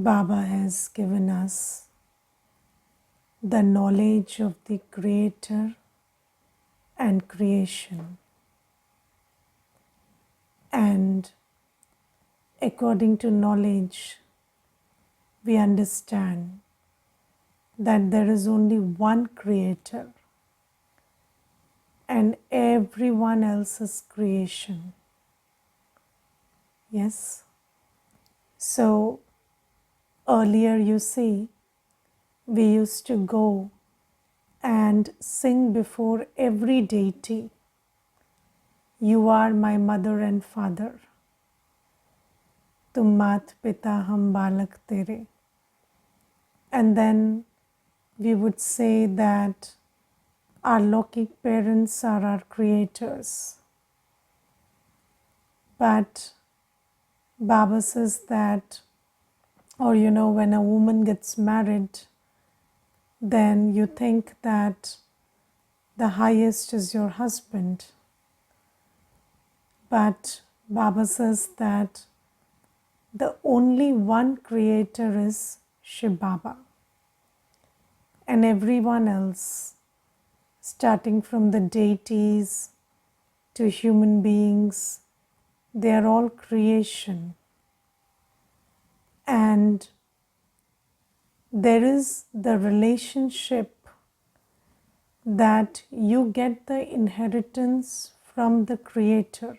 Baba has given us the knowledge of the Creator and creation. And according to knowledge, we understand that there is only one Creator and everyone else's creation. Yes? So earlier, you see, we used to go and sing before every deity, "You are my mother and father. Tum mat pita hum balak tere." And then we would say that our Lokik parents are our creators. But Baba says that, or when a woman gets married, then you think that the highest is your husband. But Baba says that the only one creator is Shiv Baba. And everyone else, starting from the deities to human beings, they are all creation. And there is the relationship that you get the inheritance from the Creator.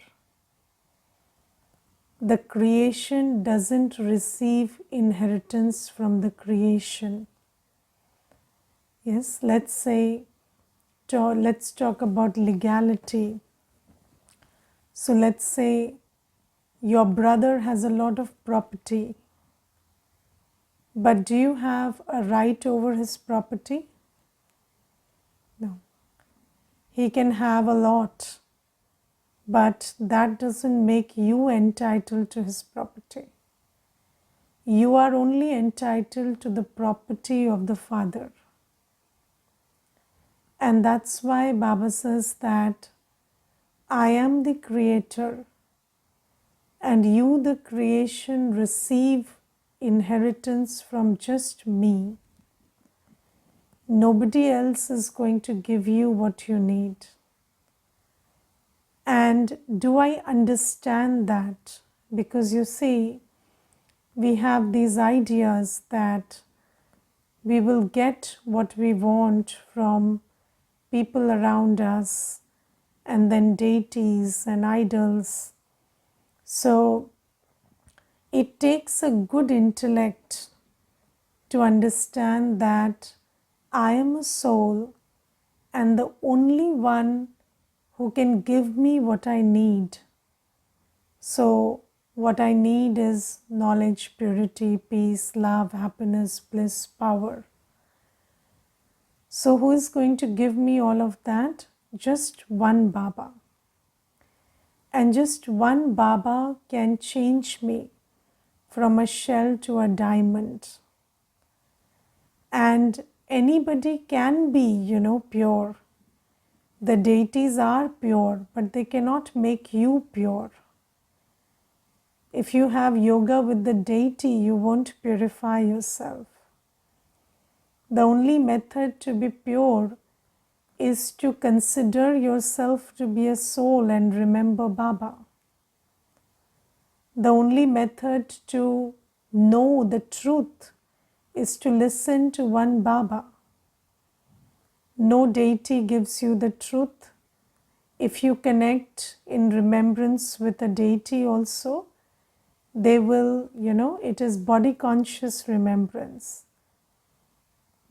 The creation doesn't receive inheritance from the creation. Yes, let's talk about legality. So let's say your brother has a lot of property, but do you have a right over his property? No. He can have a lot, but that doesn't make you entitled to his property. You are only entitled to the property of the Father. And that's why Baba says that I am the creator and you, the creation, receive inheritance from just me. Nobody else is going to give you what you need. And do I understand that? Because you see, we have these ideas that we will get what we want from people around us, and then deities and idols. So it takes a good intellect to understand that I am a soul and the only one who can give me what I need. So what I need is knowledge, purity, peace, love, happiness, bliss, power. So who is going to give me all of that? Just one Baba. And just one Baba can change me from a shell to a diamond. And anybody can be, pure. The deities are pure, but they cannot make you pure. If you have yoga with the deity, you won't purify yourself. The only method to be pure is to consider yourself to be a soul and remember Baba. The only method to know the truth is to listen to one Baba. No deity gives you the truth. If you connect in remembrance with a deity also, they will, it is body conscious remembrance.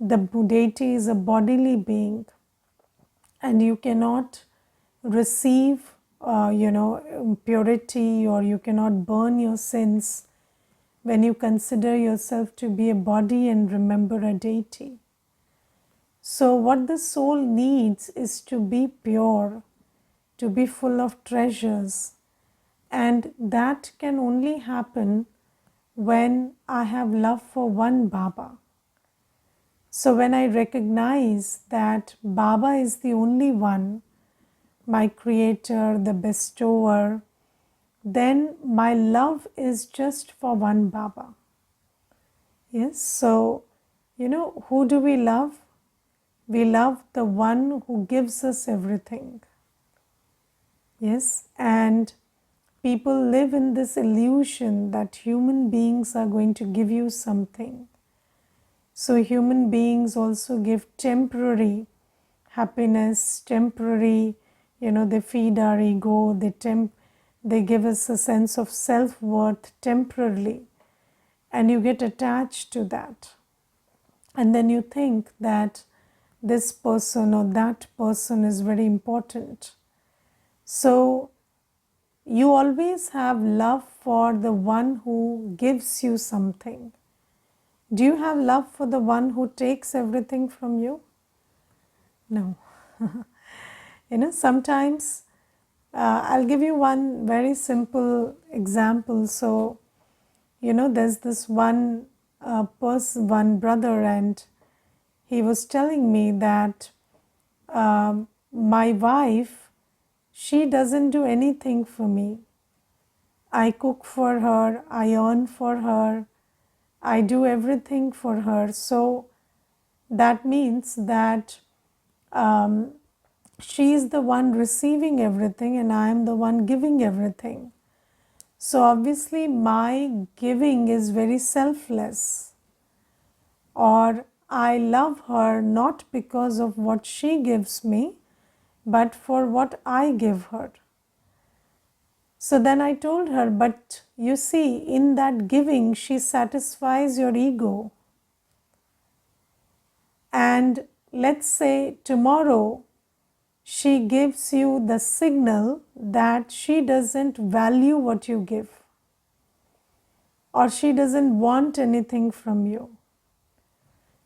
The deity is a bodily being, and you cannot receive, purity, or you cannot burn your sins when you consider yourself to be a body and remember a deity. So what the soul needs is to be pure, to be full of treasures, and that can only happen when I have love for one Baba. So when I recognize that Baba is the only one, my creator, the bestower, then my love is just for one Baba. Yes, so who do we love? We love the one who gives us everything. Yes, and people live in this illusion that human beings are going to give you something. So, human beings also give temporary happiness, temporary, they feed our ego, they give us a sense of self worth temporarily, and you get attached to that. And then you think that this person or that person is very important. So, you always have love for the one who gives you something. Do you have love for the one who takes everything from you? No. Sometimes I'll give you one very simple example. So, there's this one one brother, and he was telling me that my wife, she doesn't do anything for me. I cook for her, I earn for her, I do everything for her. So that means that um, she is the one receiving everything and I am the one giving everything. So obviously, my giving is very selfless. Or I love her not because of what she gives me, but for what I give her. So then I told her, but you see, in that giving, she satisfies your ego. And let's say tomorrow she gives you the signal that she doesn't value what you give, or she doesn't want anything from you.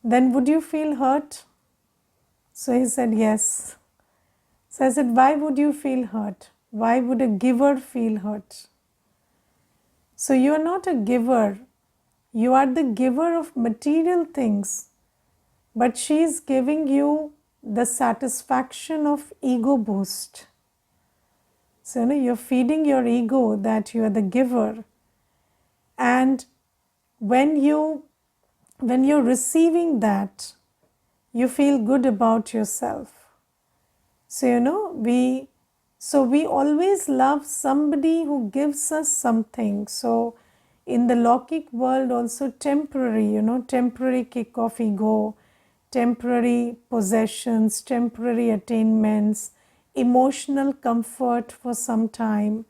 Then would you feel hurt? So he said, yes. So I said, why would you feel hurt? Why would a giver feel hurt? So you are not a giver. You are the giver of material things, but she is giving you the satisfaction of ego boost. So you're feeding your ego that you are the giver, and when you're receiving that, you feel good about yourself. So we always love somebody who gives us something. So in the Lockic world also temporary, temporary kick of ego, temporary possessions, temporary attainments, emotional comfort for some time.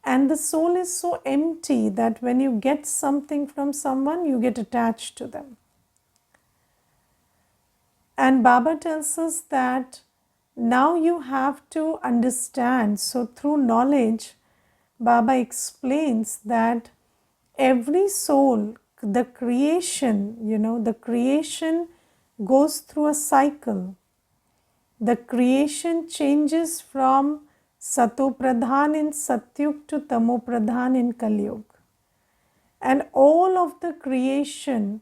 And the soul is so empty that when you get something from someone, you get attached to them. And Baba tells us that now you have to understand. So through knowledge, Baba explains that every soul, the creation, the creation goes through a cycle. The creation changes from Sato Pradhan in Satyug to Tamo Pradhan in Kalyug. And all of the creation,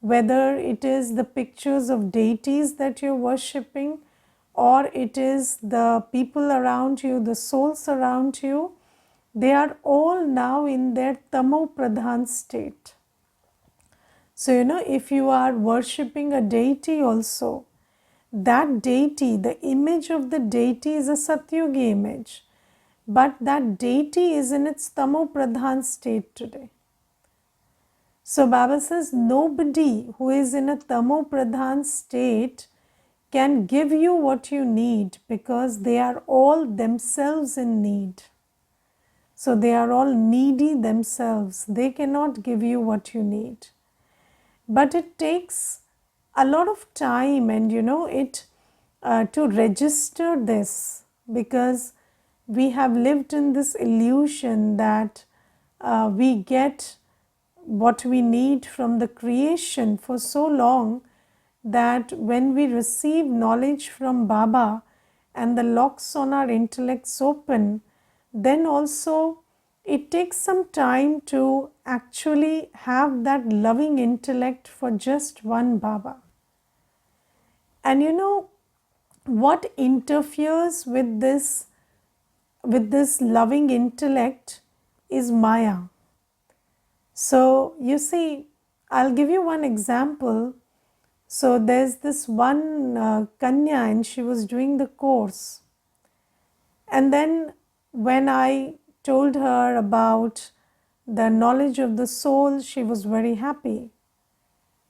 whether it is the pictures of deities that you're worshipping, or it is the people around you, the souls around you, they are all now in their Tamo Pradhan state. So, if you are worshipping a deity also, that deity, the image of the deity is a Satyugi image, but that deity is in its Tamo Pradhan state today. So Baba says nobody who is in a Tamo Pradhan state can give you what you need, because they are all themselves in need. So they are all needy themselves. They cannot give you what you need. But it takes a lot of time, and it to register this, because we have lived in this illusion that we get what we need from the creation for so long, that when we receive knowledge from Baba and the locks on our intellects open, then also it takes some time to actually have that loving intellect for just one Baba. And what interferes with this loving intellect is Maya. So you see, I'll give you one example. So there's this one Kanya, and she was doing the course. And then when I told her about the knowledge of the soul, she was very happy.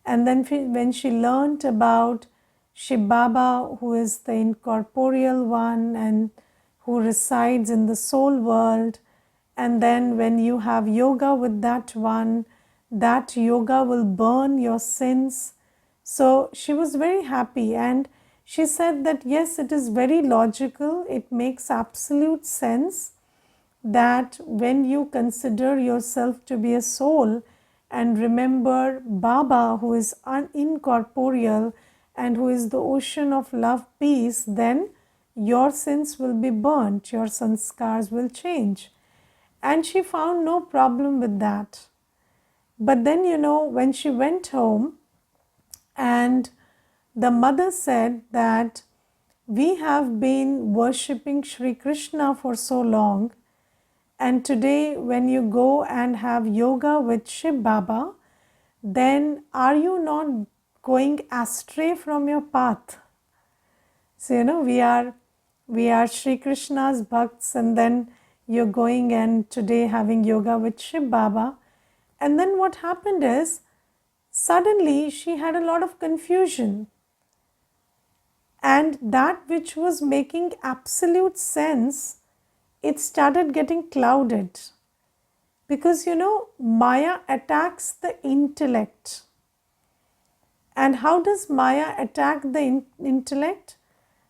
And then when she learnt about Shiv Baba, who is the incorporeal one and who resides in the soul world, and then when you have yoga with that one, that yoga will burn your sins. So she was very happy, and she said that yes, it is very logical, it makes absolute sense that when you consider yourself to be a soul and remember Baba, who is incorporeal and who is the ocean of love, peace, then your sins will be burnt, your sanskars will change. And she found no problem with that. But then, when she went home, and the mother said that we have been worshipping Sri Krishna for so long, and today when you go and have yoga with Shiv Baba, then are you not going astray from your path? So we are Sri Krishna's bhakts, and then you're going and today having yoga with Shiv Baba. And then what happened is, suddenly she had a lot of confusion, and that which was making absolute sense, it started getting clouded. Because Maya attacks the intellect. And how does Maya attack the intellect?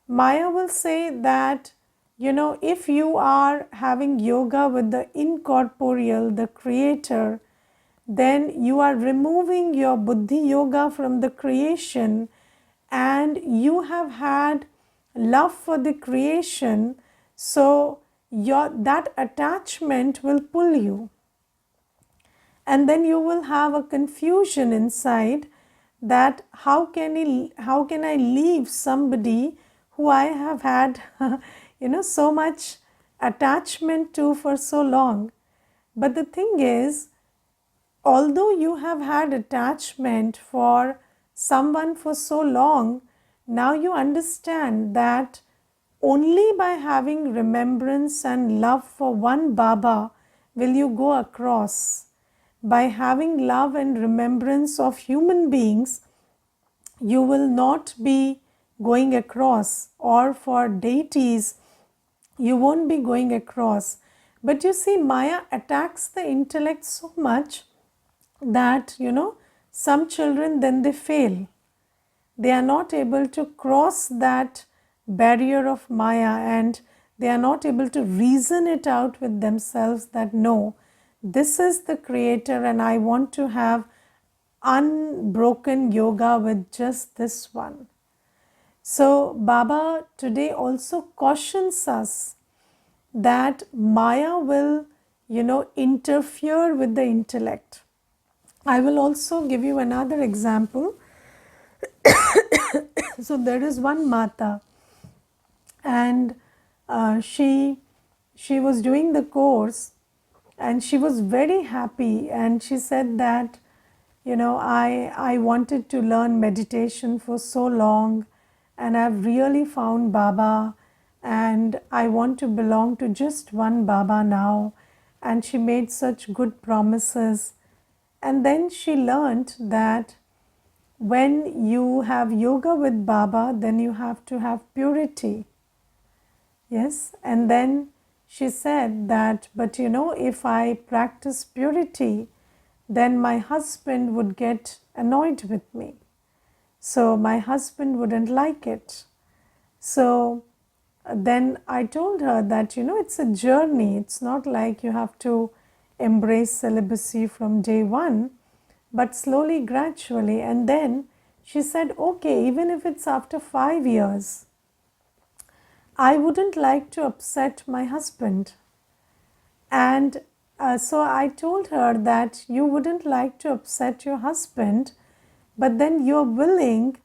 Maya will say that, if you are having yoga with the incorporeal, the creator, then you are removing your buddhi yoga from the creation, and you have had love for the creation, so that attachment will pull you. And then you will have a confusion inside that how can I leave somebody who I have had so much attachment to for so long. But the thing is, although you have had attachment for someone for so long, now you understand that only by having remembrance and love for one Baba will you go across. By having love and remembrance of human beings, you will not be going across, or for deities, you won't be going across. But you see, Maya attacks the intellect so much that, some children then they fail. They are not able to cross that barrier of Maya, and they are not able to reason it out with themselves that no, this is the creator and I want to have unbroken yoga with just this one. So Baba today also cautions us that Maya will, interfere with the intellect. I will also give you another example. So there is one Mata, and she was doing the course, and she was very happy, and she said that I wanted to learn meditation for so long, and I've really found Baba, and I want to belong to just one Baba now. And she made such good promises. And then she learnt that when you have yoga with Baba, then you have to have purity. Yes, and then she said that, but if I practice purity, then my husband would get annoyed with me. So my husband wouldn't like it. So then I told her that, it's a journey. It's not like you have to embrace celibacy from day one, but slowly, gradually. And then she said, okay, even if it's after 5 years, I wouldn't like to upset my husband. And so I told her that you wouldn't like to upset your husband, but then you're willing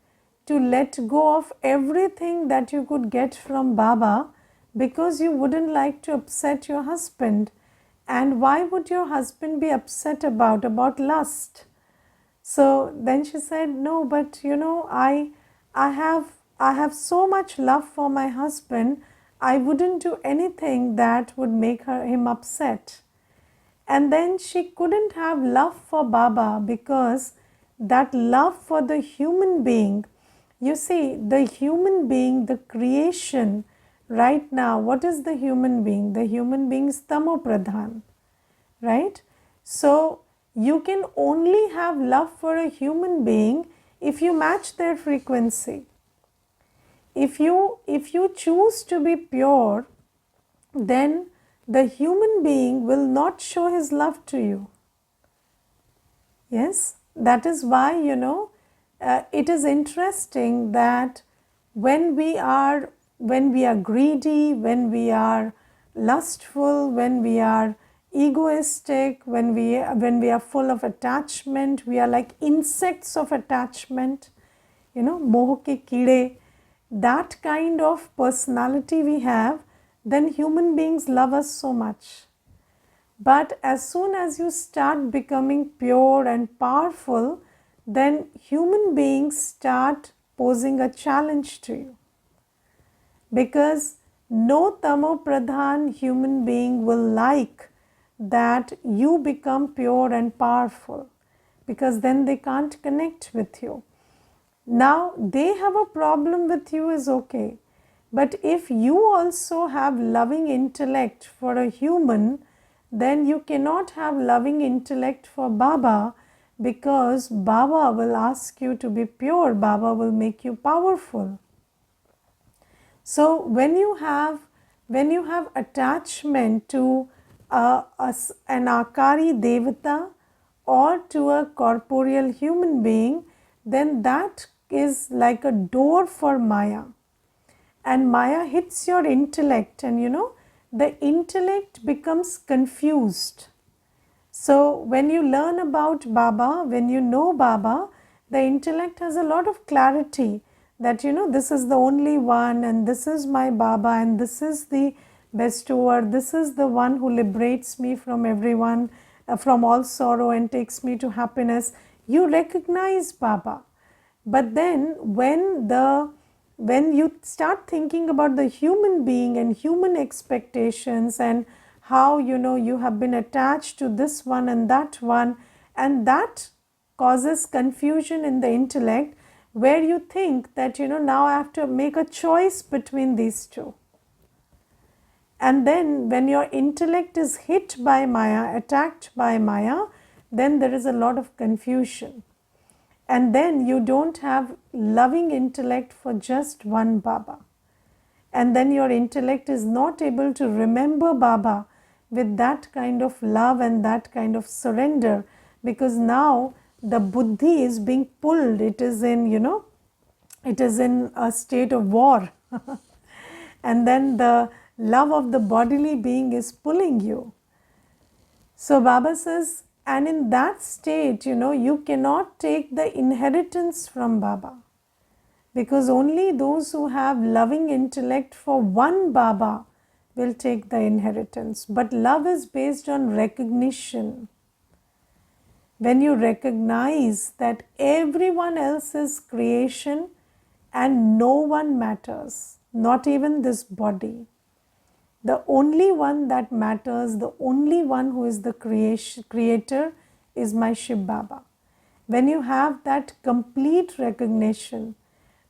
to let go of everything that you could get from Baba because you wouldn't like to upset your husband. And why would your husband be upset about lust? So then she said, no, but I have so much love for my husband. I wouldn't do anything that would make him upset. And then she couldn't have love for Baba because that love for the human being, you see, the human being, the creation, right now, what is the human being? The human being is Tamo Pradhan, right? So you can only have love for a human being if you match their frequency. If you choose to be pure, then the human being will not show his love to you. Yes, that is why, it is interesting that when we are greedy, when we are lustful, when we are egoistic, when we are full of attachment, we are like insects of attachment, moh ke keede, that kind of personality we have, then human beings love us so much. But as soon as you start becoming pure and powerful, then human beings start posing a challenge to you. Because no Tamo Pradhan human being will like that you become pure and powerful, because then they can't connect with you. Now they have a problem with you is okay, but if you also have loving intellect for a human, then you cannot have loving intellect for Baba, because Baba will ask you to be pure, Baba will make you powerful. So when you have attachment to an Akari Devata or to a corporeal human being, then that is like a door for Maya. And Maya hits your intellect, and the intellect becomes confused. So when you learn about Baba, when you know Baba, the intellect has a lot of clarity that this is the only one, and this is my Baba, and this is the bestower, this is the one who liberates me from everyone, from all sorrow, and takes me to happiness. You recognize Baba. But then when you start thinking about the human being and human expectations, and how you have been attached to this one and and that causes confusion in the intellect, where you think that now I have to make a choice between these two. And then when your intellect is hit by Maya, attacked by Maya, then there is a lot of confusion. And then you don't have loving intellect for just one Baba. And then your intellect is not able to remember Baba with that kind of love and that kind of surrender, because now the buddhi is being pulled. It is in a state of war. And then the love of the bodily being is pulling you. So Baba says, and in that state, you cannot take the inheritance from Baba, because only those who have loving intellect for one Baba will take the inheritance. But love is based on recognition. When you recognize that everyone else is creation and no one matters, not even this body. The only one that matters, the only one who is the creator is my Shiv Baba. When you have that complete recognition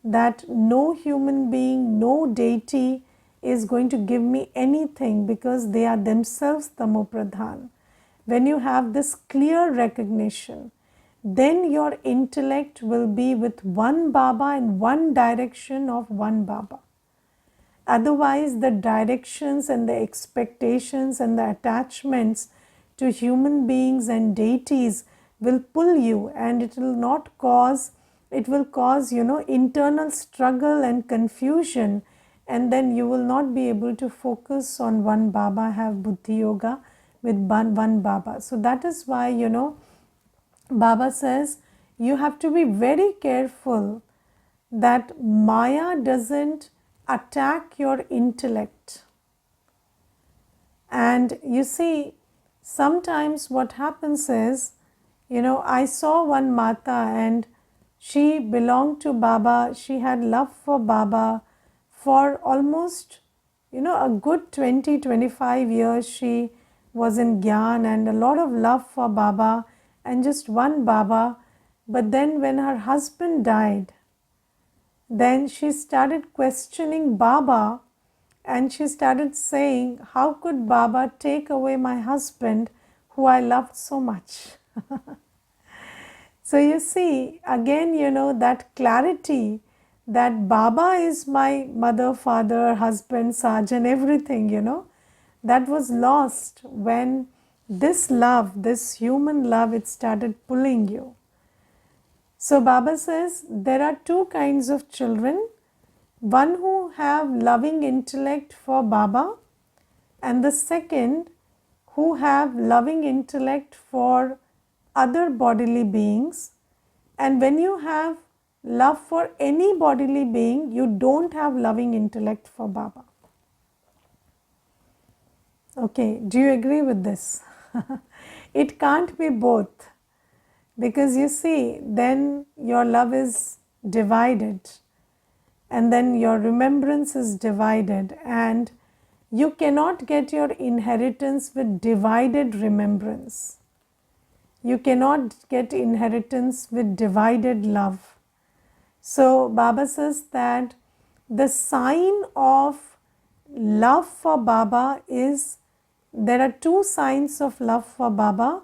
that no human being, no deity is going to give me anything, because they are themselves Tamo Pradhan. When you have this clear recognition, then your intellect will be with one Baba and one direction of one Baba. Otherwise, the directions and the expectations and the attachments to human beings and deities will pull you, and it will cause internal struggle and confusion, and then you will not be able to focus on one Baba, have Buddhi Yoga with one Baba. So that is why Baba says you have to be very careful that Maya doesn't attack your intellect. And you see, sometimes what happens is, I saw one Mata and she belonged to Baba. She had love for Baba for almost, a good 20-25 years. She was in Gyan and a lot of love for Baba and just one Baba. But then when her husband died, then she started questioning Baba and she started saying, how could Baba take away my husband who I loved so much? So you see, again, that clarity that Baba is my mother, father, husband, Sajan, everything, that was lost when this love, this human love, it started pulling you. So Baba says there are two kinds of children. One who have loving intellect for Baba, and the second who have loving intellect for other bodily beings. And when you have love for any bodily being, you don't have loving intellect for Baba. Okay, do you agree with this? It can't be both, because you see, then your love is divided and then your remembrance is divided, and you cannot get your inheritance with divided remembrance. You cannot get inheritance with divided love. So Baba says that the sign of love for Baba is, there are two signs of love for Baba.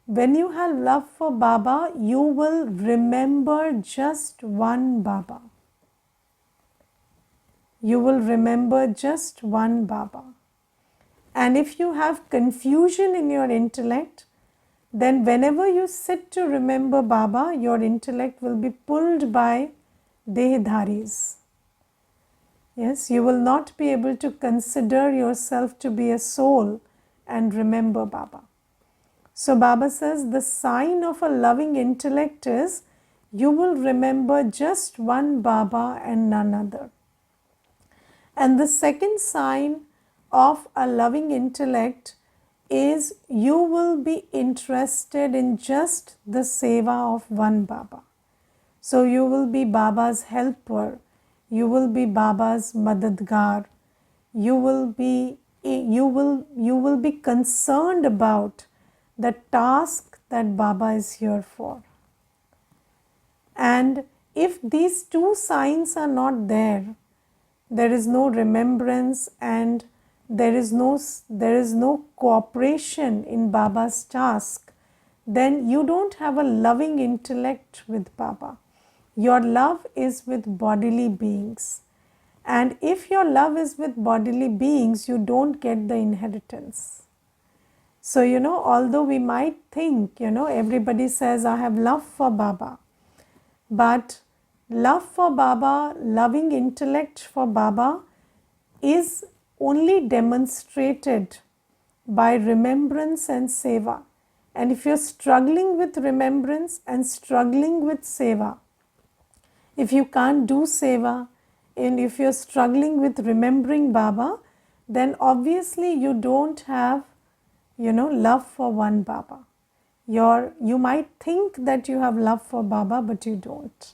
When you have love for Baba, you will remember just one Baba. You will remember just one Baba. And if you have confusion in your intellect, then whenever you sit to remember Baba, your intellect will be pulled by Dehadharis. Yes, you will not be able to consider yourself to be a soul and remember Baba. So Baba says the sign of a loving intellect is you will remember just one Baba and none other. And the second sign of a loving intellect is you will be interested in just the seva of one Baba. So you will be Baba's helper, you will be Baba's madadgar, you will be concerned about the task that Baba is here for. And if these two signs are not there, there is no remembrance and there is no cooperation in Baba's task, then you don't have a loving intellect with Baba. Your love is with bodily beings. And if your love is with bodily beings, you don't get the inheritance. So, although we might think, everybody says, I have love for Baba. But love for Baba, loving intellect for Baba is only demonstrated by remembrance and seva. And if you're struggling with remembrance and struggling with seva, if you can't do seva and if you're struggling with remembering Baba, then obviously you don't have, love for one Baba. You might think that you have love for Baba, but you don't.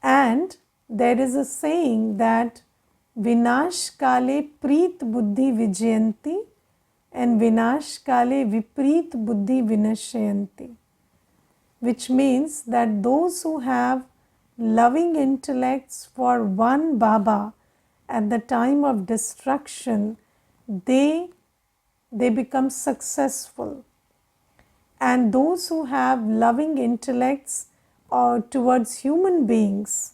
And there is a saying that Vinash kale preet buddhi vijayanti and Vinash kale vipreet buddhi vinashayanti, which means that those who have loving intellects for one Baba at the time of destruction, they become successful. And those who have loving intellects towards human beings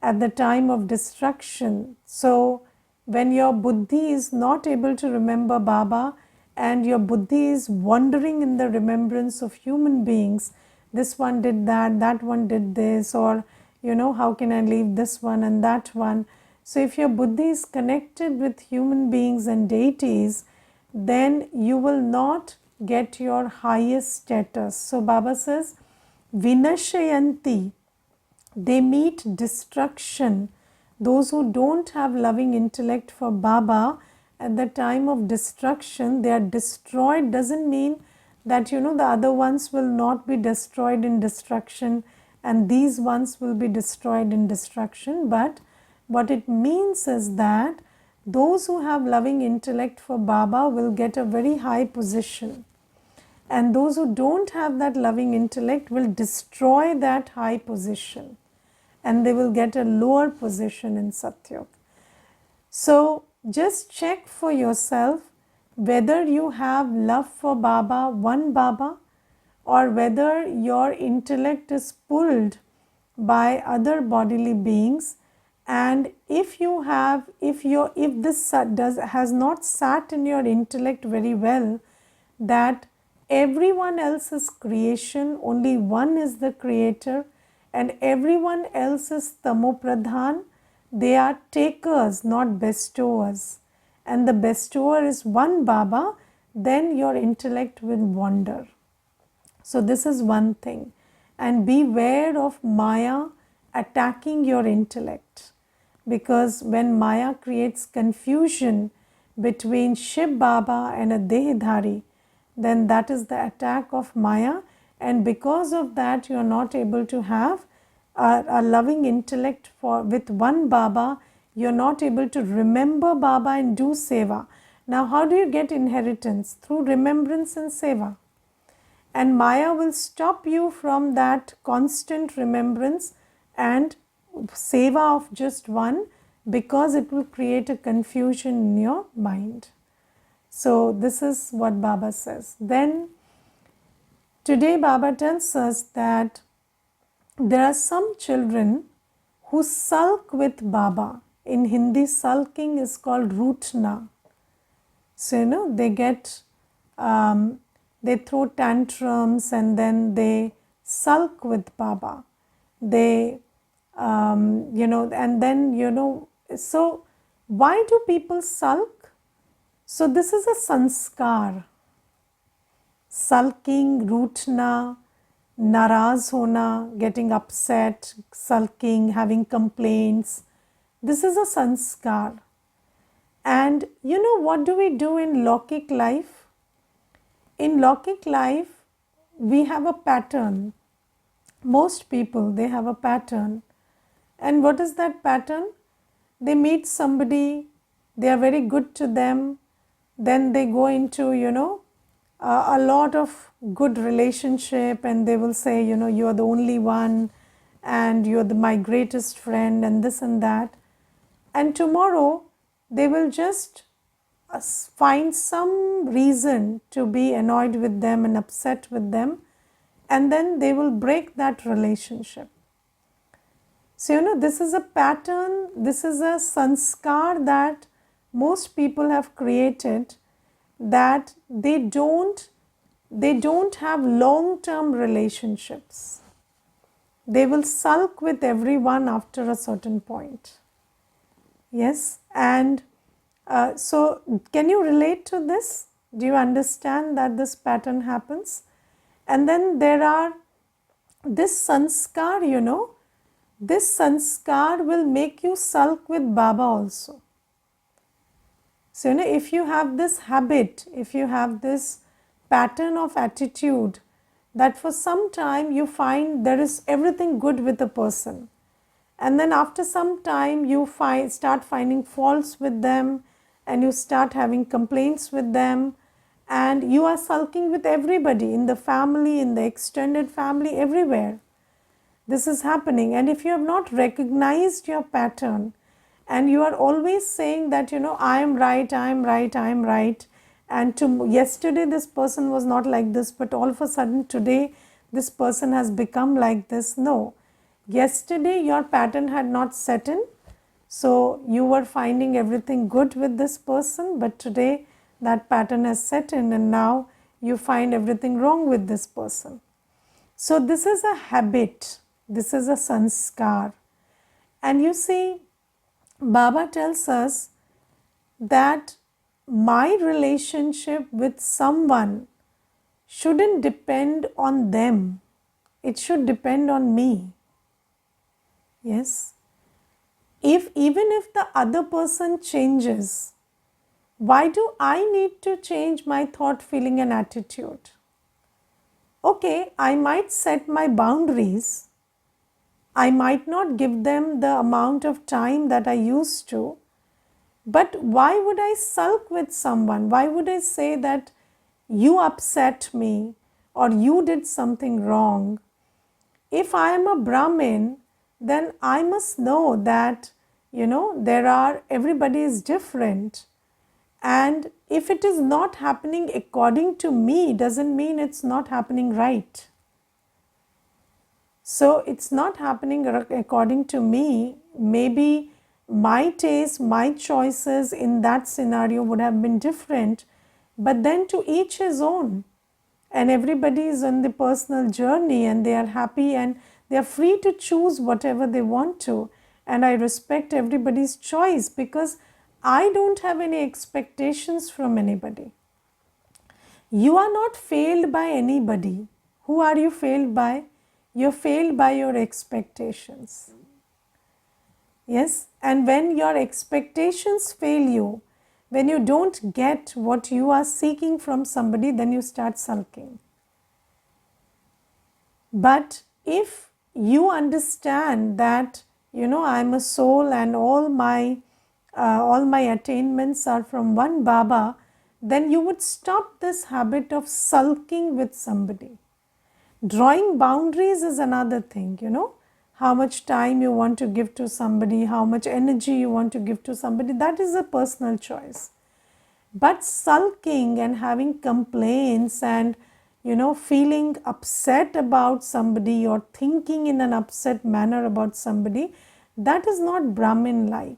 at the time of destruction. So when your buddhi is not able to remember Baba and your buddhi is wandering in the remembrance of human beings, this one did that, that one did this, or how can I leave this one and that one. So if your buddhi is connected with human beings and deities, then you will not get your highest status. So Baba says, Vinashayanti, they meet destruction. Those who don't have loving intellect for Baba, at the time of destruction, they are destroyed. Doesn't mean that the other ones will not be destroyed in destruction and these ones will be destroyed in destruction, but what it means is that those who have loving intellect for Baba will get a very high position, and those who don't have that loving intellect will destroy that high position and they will get a lower position in Satyug. So just check for yourself whether you have love for Baba, one Baba, or whether your intellect is pulled by other bodily beings. And if you have, if this has not sat in your intellect very well, that everyone else is creation, only one is the creator, and everyone else is tamopradhan. They are takers, not bestowers, and the bestower is one Baba, then your intellect will wander. So this is one thing. And beware of Maya attacking your intellect, because when Maya creates confusion between Shiv Baba and a Dehidhari, then that is the attack of Maya, and because of that you are not able to have a loving intellect with one Baba. You are not able to remember Baba and do seva. Now how do you get inheritance? Through remembrance and seva. And Maya will stop you from that constant remembrance and seva of just one, because it will create a confusion in your mind. So this is what Baba says. Then today Baba tells us that there are some children who sulk with Baba. In Hindi, sulking is called rootna. So they get they throw tantrums and then they sulk with Baba. They and then so why do people sulk? So this is a sanskar. Sulking, rootna, naraz hona, getting upset, sulking, having complaints. This is a sanskar. And what do we do in Lokik life? In Lokik life, we have a pattern. Most people, they have a pattern. And what is that pattern? They meet somebody, they are very good to them, then they go into, a lot of good relationship, and they will say, you are the only one and you are my greatest friend and this and that. And tomorrow they will just find some reason to be annoyed with them and upset with them, and then they will break that relationship. So this is a pattern, this is a sanskar that most people have created, that they don't have long-term relationships. They will sulk with everyone after a certain point. Yes, and so can you relate to this? Do you understand that this pattern happens? And then there are this sanskar, this sanskar will make you sulk with Baba also. So if you have this habit, if you have this pattern of attitude, that for some time you find there is everything good with a person, and then after some time you start finding faults with them, and you start having complaints with them, and you are sulking with everybody in the family, in the extended family, everywhere. This is happening. And if you have not recognized your pattern, and you are always saying that I am right, I am right, I am right, and yesterday this person was not like this, but all of a sudden today this person has become like this. No, yesterday your pattern had not set in, so you were finding everything good with this person, but today that pattern has set in and now you find everything wrong with this person. So this is a habit, this is a sanskar. And you see, Baba tells us that my relationship with someone shouldn't depend on them, it should depend on me. Yes, even if the other person changes, why do I need to change my thought, feeling and attitude? Okay, I might set my boundaries. I might not give them the amount of time that I used to, but why would I sulk with someone? Why would I say that you upset me or you did something wrong? If I am a Brahmin, then I must know that, everybody is different. And if it is not happening according to me, doesn't mean it's not happening right. So it's not happening according to me. Maybe my taste, my choices in that scenario would have been different, but then to each his own. And everybody is on the personal journey and they are happy and they are free to choose whatever they want to. And I respect everybody's choice because I don't have any expectations from anybody. You are not failed by anybody. Who are you failed by? You're failed by your expectations. Yes, and when your expectations fail you, when you don't get what you are seeking from somebody, then you start sulking. But if you understand that, I'm a soul and all my attainments are from one Baba, then you would stop this habit of sulking with somebody. Drawing boundaries is another thing, how much time you want to give to somebody, how much energy you want to give to somebody, that is a personal choice. But sulking and having complaints and feeling upset about somebody or thinking in an upset manner about somebody, that is not Brahmin like.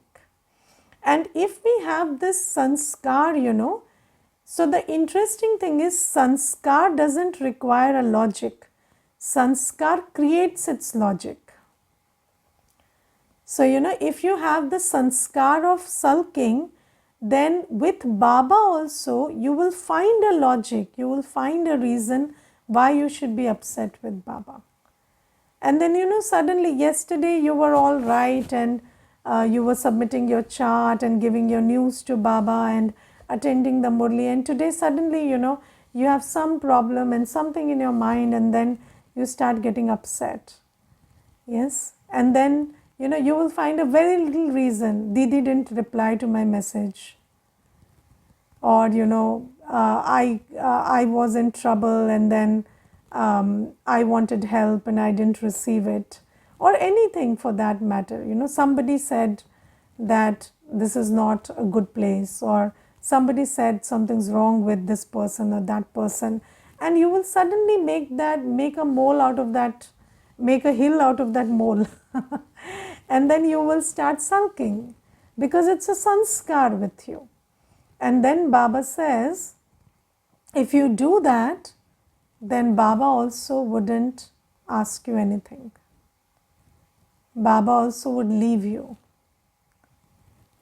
And if we have this sanskar, so the interesting thing is sanskar doesn't require a logic. Sanskar creates its logic. So, if you have the sanskar of sulking, then with Baba also you will find a logic, you will find a reason why you should be upset with Baba. And then, suddenly yesterday you were all right and you were submitting your chart and giving your news to Baba and attending the Murli, and today suddenly, you have some problem and something in your mind and then you start getting upset. Yes, and then you will find a very little reason. Didi didn't reply to my message, or I was in trouble and then I wanted help and I didn't receive it, or anything for that matter. Somebody said that this is not a good place, or somebody said something's wrong with this person or that person, and you will suddenly make a mole out of that, make a hill out of that mole. And then you will start sulking because it's a sanskar with you. And then Baba says, if you do that, then Baba also wouldn't ask you anything. Baba also would leave you.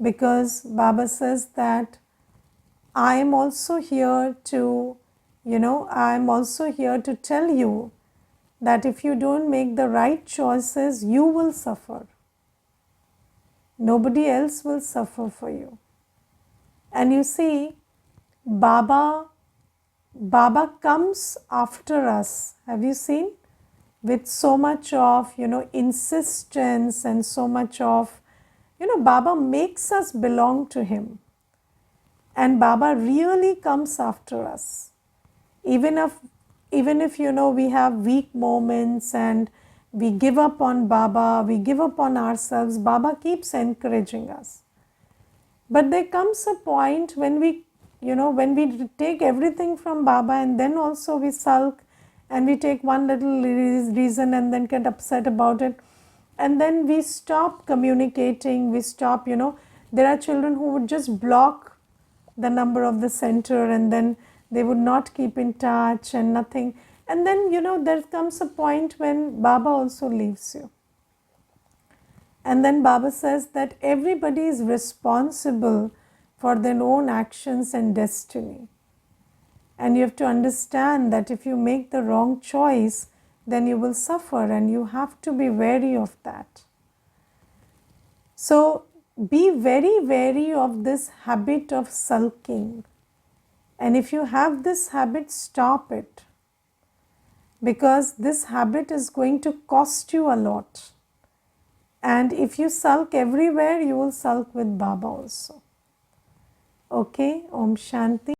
Because Baba says that I am also here to, I am also here to tell you that if you don't make the right choices, you will suffer. Nobody else will suffer for you. And you see, Baba comes after us. Have you seen? With so much of, insistence and so much of, Baba makes us belong to him. And Baba really comes after us. Even if we have weak moments and we give up on Baba, we give up on ourselves, Baba keeps encouraging us. But there comes a point when we take everything from Baba and then also we sulk and we take one little reason and then get upset about it, and then we stop communicating, we stop, there are children who would just block the number of the center and then they would not keep in touch and nothing. And then, there comes a point when Baba also leaves you. And then Baba says that everybody is responsible for their own actions and destiny. And you have to understand that if you make the wrong choice, then you will suffer, and you have to be wary of that. So be very wary of this habit of sulking. And if you have this habit, stop it. because this habit is going to cost you a lot. And if you sulk everywhere, you will sulk with Baba also. Okay, Om Shanti.